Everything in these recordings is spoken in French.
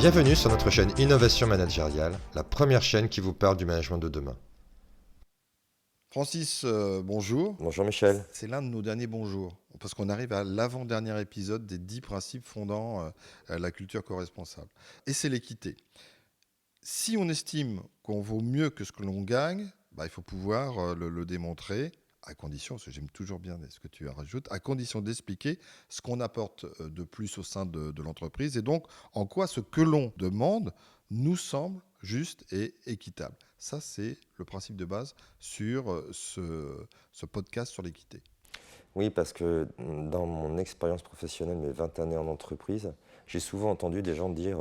Bienvenue sur notre chaîne Innovation Managériale, la première chaîne qui vous parle du management de demain. Francis, bonjour. Bonjour Michel. C'est l'un de nos derniers bonjours, parce qu'on arrive à l'avant-dernier épisode des 10 principes fondant la culture co-responsable. Et c'est l'équité. Si on estime qu'on vaut mieux que ce que l'on gagne, il faut pouvoir le démontrer, à condition, parce que j'aime toujours bien ce que tu rajoutes, à condition d'expliquer ce qu'on apporte de plus au sein de l'entreprise, et donc en quoi ce que l'on demande nous semble juste et équitable. Ça, c'est le principe de base sur ce podcast sur l'équité. Oui, parce que dans mon expérience professionnelle, mes 20 années en entreprise, j'ai souvent entendu des gens dire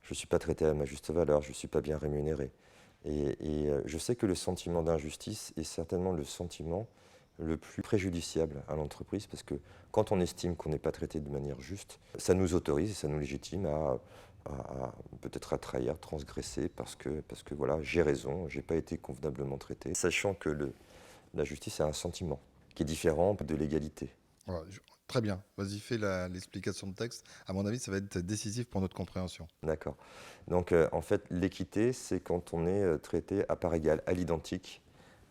je ne suis pas traité à ma juste valeur, je ne suis pas bien rémunéré. Et je sais que le sentiment d'injustice est certainement le sentiment le plus préjudiciable à l'entreprise, parce que quand on estime qu'on n'est pas traité de manière juste, ça nous autorise et ça nous légitime à peut-être à trahir, transgresser, parce que voilà, j'ai raison, je n'ai pas été convenablement traité, sachant que la justice est un sentiment qui est différent de l'égalité. Voilà, très bien, vas-y, fais l'explication de texte. À mon avis, ça va être décisif pour notre compréhension. D'accord. Donc en fait, l'équité, c'est quand on est traité à part égale, à l'identique.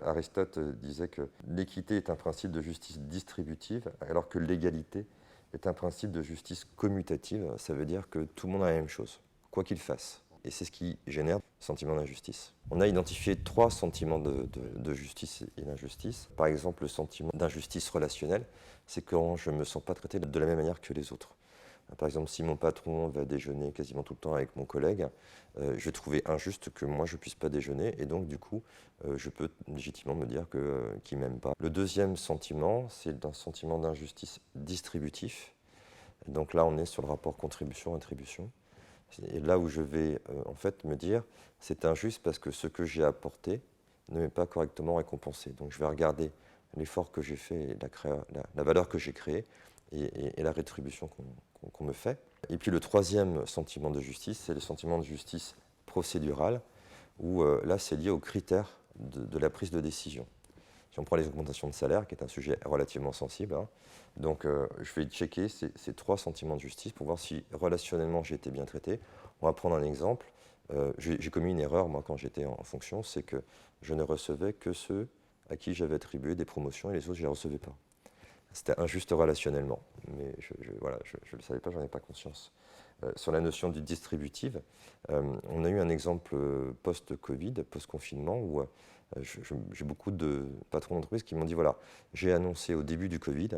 Aristote disait que l'équité est un principe de justice distributive, alors que l'égalité est un principe de justice commutative. Ça veut dire que tout le monde a la même chose, quoi qu'il fasse. Et c'est ce qui génère le sentiment d'injustice. On a identifié 3 sentiments de justice et d'injustice. Par exemple, le sentiment d'injustice relationnelle, c'est quand je ne me sens pas traité de la même manière que les autres. Par exemple, si mon patron va déjeuner quasiment tout le temps avec mon collègue, je vais trouver injuste que moi je ne puisse pas déjeuner, et donc du coup, je peux légitimement me dire qu'il ne m'aime pas. Le deuxième sentiment, c'est un sentiment d'injustice distributif. Et donc là, on est sur le rapport contribution-attribution. Et là où je vais en fait me dire, c'est injuste parce que ce que j'ai apporté ne m'est pas correctement récompensé. Donc je vais regarder l'effort que j'ai fait, la valeur que j'ai créée et la rétribution qu'on me fait. Et puis le troisième sentiment de justice, c'est le sentiment de justice procédurale, où là c'est lié aux critères de la prise de décision. Si on prend les augmentations de salaire, qui est un sujet relativement sensible, donc je vais checker ces 3 sentiments de justice pour voir si relationnellement j'ai été bien traité. On va prendre un exemple. J'ai commis une erreur, moi, quand j'étais en fonction, c'est que je ne recevais que ceux à qui j'avais attribué des promotions et les autres, je ne les recevais pas. C'était injuste relationnellement, mais je ne le savais pas, j'en ai pas conscience. Sur la notion du distributive, on a eu un exemple post-Covid, post-confinement, où j'ai beaucoup de patrons d'entreprise qui m'ont dit, voilà, j'ai annoncé au début du Covid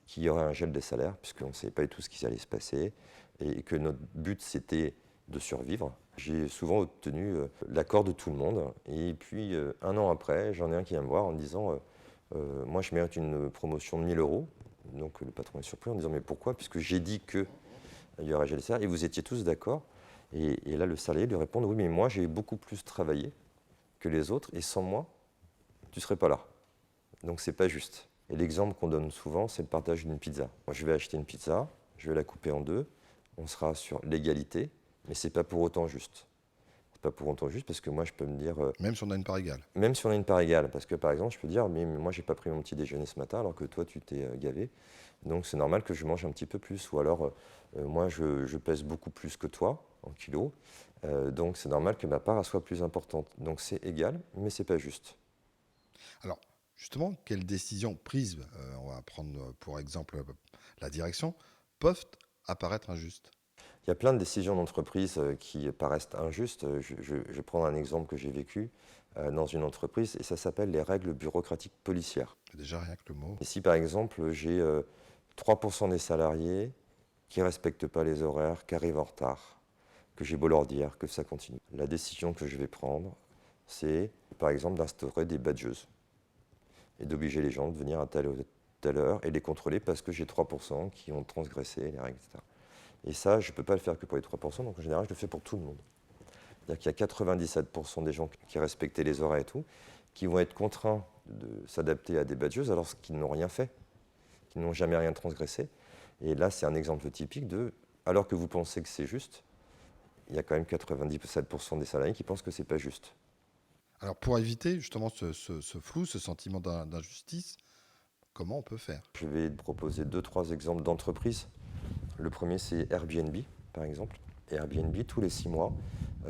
qu'il y aurait un gel des salaires, puisqu'on ne savait pas du tout ce qui allait se passer, et que notre but, c'était de survivre. J'ai souvent obtenu l'accord de tout le monde, et puis un an après, j'en ai un qui vient me voir en me disant, moi je mérite une promotion de 1 000 euros. Donc le patron est surpris en disant, mais pourquoi? Puisque j'ai dit qu'il y aurait un gel des salaires, et vous étiez tous d'accord. Et là, le salarié lui répond, oui, mais moi j'ai beaucoup plus travaillé que les autres, et sans moi, tu ne serais pas là. Donc c'est pas juste. Et l'exemple qu'on donne souvent, c'est le partage d'une pizza. Moi, je vais acheter une pizza, je vais la couper en 2, on sera sur l'égalité, mais c'est pas pour autant juste. C'est pas pour autant juste parce que moi, je peux me dire... Même si on a une part égale. Même si on a une part égale, parce que par exemple, je peux dire, mais moi, j'ai pas pris mon petit déjeuner ce matin, alors que toi, tu t'es gavé. Donc c'est normal que je mange un petit peu plus. Ou alors, moi, je pèse beaucoup plus que toi, en kilos. Donc c'est normal que ma part soit plus importante. Donc c'est égal, mais c'est pas juste. Alors, justement, quelles décisions prises, on va prendre pour exemple la direction, peuvent apparaître injustes? Il y a plein de décisions d'entreprise qui paraissent injustes. Je vais prendre un exemple que j'ai vécu dans une entreprise, et ça s'appelle les règles bureaucratiques policières. Déjà, rien que le mot. Et si par exemple, j'ai 3% des salariés qui ne respectent pas les horaires, qui arrivent en retard, que j'ai beau leur dire que ça continue. La décision que je vais prendre, c'est par exemple d'instaurer des badgeuses et d'obliger les gens de venir à telle heure et les contrôler parce que j'ai 3% qui ont transgressé les règles, etc. Et ça, je ne peux pas le faire que pour les 3%, donc en général, je le fais pour tout le monde. C'est-à-dire qu'il y a 97% des gens qui respectaient les horaires et tout, qui vont être contraints de s'adapter à des badgeuses alors qu'ils n'ont rien fait, qu'ils n'ont jamais rien transgressé. Et là, c'est un exemple typique de, alors que vous pensez que c'est juste, il y a quand même 97% des salariés qui pensent que ce n'est pas juste. Alors, pour éviter justement ce flou, ce sentiment d'injustice, comment on peut faire? Je vais proposer 2-3 exemples d'entreprises. Le premier, c'est Airbnb, par exemple. Airbnb, tous les 6 mois,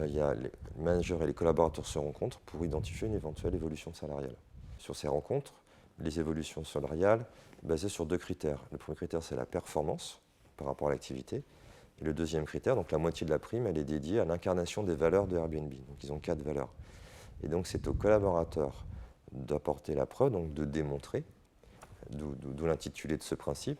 il y a les managers et les collaborateurs se rencontrent pour identifier une éventuelle évolution salariale. Sur ces rencontres, les évolutions salariales basées sur 2 critères. Le premier critère, c'est la performance par rapport à l'activité. Et le deuxième critère, donc la moitié de la prime, elle est dédiée à l'incarnation des valeurs de Airbnb. Donc ils ont 4 valeurs. Et donc c'est aux collaborateurs d'apporter la preuve, donc de démontrer, d'où l'intitulé de ce principe,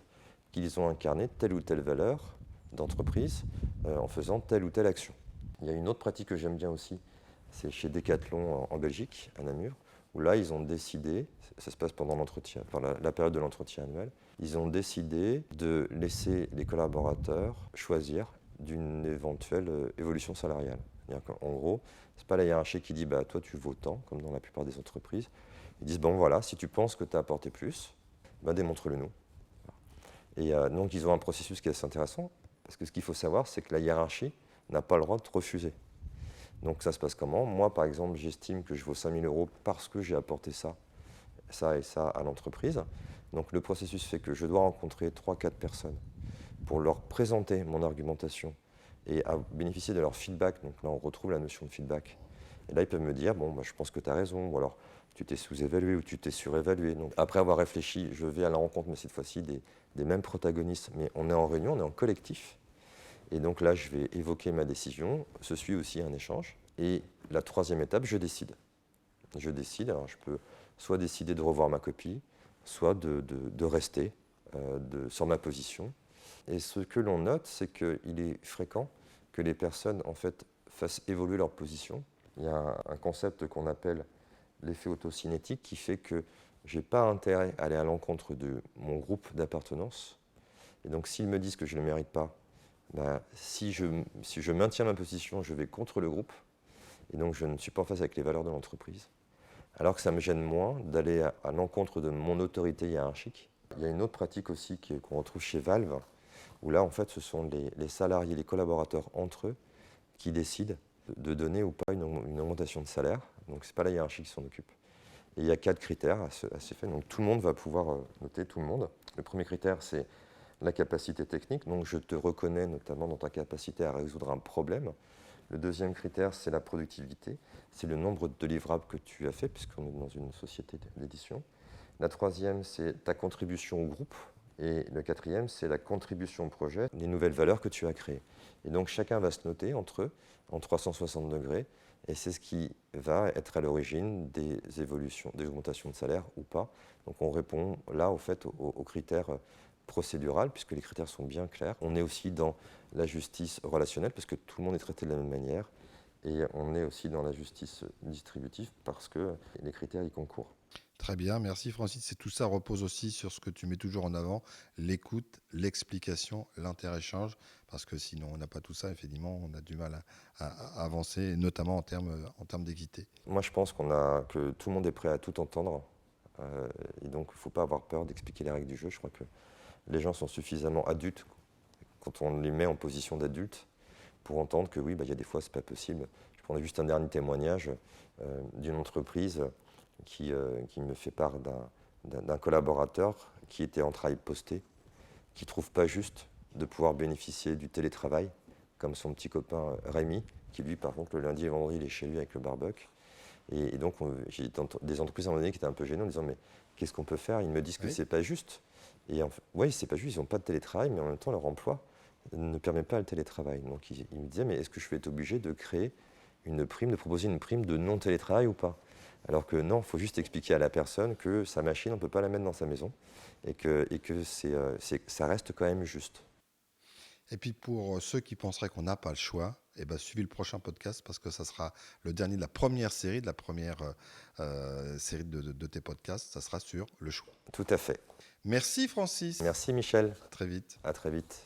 qu'ils ont incarné telle ou telle valeur d'entreprise en faisant telle ou telle action. Il y a une autre pratique que j'aime bien aussi, c'est chez Decathlon en Belgique, à Namur, où là ils ont décidé, ça se passe pendant l'entretien, la période de l'entretien annuel, ils ont décidé de laisser les collaborateurs choisir d'une éventuelle évolution salariale. En gros, ce n'est pas la hiérarchie qui dit bah, toi tu vaux tant, comme dans la plupart des entreprises. Ils disent bon voilà, si tu penses que tu as apporté plus, bah, démontre-le nous. Et donc ils ont un processus qui est assez intéressant, parce que ce qu'il faut savoir, c'est que la hiérarchie n'a pas le droit de te refuser. Donc ça se passe comment? Moi par exemple, j'estime que je vaux 5 000 € parce que j'ai apporté ça et ça à l'entreprise. Donc le processus fait que je dois rencontrer 3-4 personnes pour leur présenter mon argumentation et à bénéficier de leur feedback. Donc là, on retrouve la notion de feedback. Et là, ils peuvent me dire, bon, bah, je pense que tu as raison, ou alors tu t'es sous-évalué ou tu t'es surévalué. Donc après avoir réfléchi, je vais à la rencontre, mais cette fois-ci, des mêmes protagonistes. Mais on est en réunion, on est en collectif. Et donc là, je vais évoquer ma décision. Ce suit aussi un échange. Et la troisième étape, je décide. Je décide, alors je peux soit décider de revoir ma copie, soit de rester sur ma position. Et ce que l'on note, c'est qu'il est fréquent que les personnes en fait, fassent évoluer leur position. Il y a un concept qu'on appelle l'effet autocinétique qui fait que je n'ai pas intérêt à aller à l'encontre de mon groupe d'appartenance. Et donc s'ils me disent que je ne le mérite pas, ben, si je maintiens ma position, je vais contre le groupe. Et donc je ne suis pas en phase avec les valeurs de l'entreprise. Alors que ça me gêne moins d'aller à l'encontre de mon autorité hiérarchique. Il y a une autre pratique aussi qu'on retrouve chez Valve, où là, en fait, ce sont les salariés, les collaborateurs entre eux qui décident de donner ou pas une augmentation de salaire. Donc, ce n'est pas la hiérarchie qui s'en occupe. Et il y a 4 critères à ces faits. Donc, tout le monde va pouvoir noter, tout le monde. Le premier critère, c'est la capacité technique. Donc, je te reconnais notamment dans ta capacité à résoudre un problème. Le deuxième critère, c'est la productivité. C'est le nombre de livrables que tu as fait, puisqu'on est dans une société d'édition. La troisième, c'est ta contribution au groupe. Et le quatrième, c'est la contribution au projet, les nouvelles valeurs que tu as créées. Et donc chacun va se noter entre eux en 360 degrés, et c'est ce qui va être à l'origine des évolutions, des augmentations de salaire ou pas. Donc on répond là au fait aux critères procéduraux, puisque les critères sont bien clairs. On est aussi dans la justice relationnelle, parce que tout le monde est traité de la même manière, et on est aussi dans la justice distributive, parce que les critères y concourent. Très bien, merci Francis. Et tout ça repose aussi sur ce que tu mets toujours en avant, l'écoute, l'explication, l'inter-échange, parce que sinon on n'a pas tout ça, effectivement, on a du mal à avancer, notamment en termes d'équité. Moi, je pense que tout le monde est prêt à tout entendre, et donc il ne faut pas avoir peur d'expliquer les règles du jeu. Je crois que les gens sont suffisamment adultes, quand on les met en position d'adultes, pour entendre que oui, il y a des fois, ce n'est pas possible. Je prendrai juste un dernier témoignage d'une entreprise qui me fait part d'un collaborateur qui était en travail posté, qui ne trouve pas juste de pouvoir bénéficier du télétravail, comme son petit copain Rémi, qui lui, par contre, le lundi et vendredi, il est chez lui avec le barbecue. Et donc, j'ai des entreprises à un moment donné qui étaient un peu gênées en disant, mais qu'est-ce qu'on peut faire? Ils me disent que c'est pas juste. Et oui, c'est pas juste, ils n'ont pas de télétravail, mais en même temps, leur emploi ne permet pas le télétravail. Donc, ils me disaient, mais est-ce que je vais être obligé de créer une prime, de proposer une prime de non-télétravail ou pas? Alors que non, il faut juste expliquer à la personne que sa machine, on ne peut pas la mettre dans sa maison et que ça reste quand même juste. Et puis pour ceux qui penseraient qu'on n'a pas le choix, suivez le prochain podcast parce que ça sera le dernier de la première série, série de tes podcasts. Ça sera sur le choix. Tout à fait. Merci Francis. Merci Michel. À très vite. À très vite.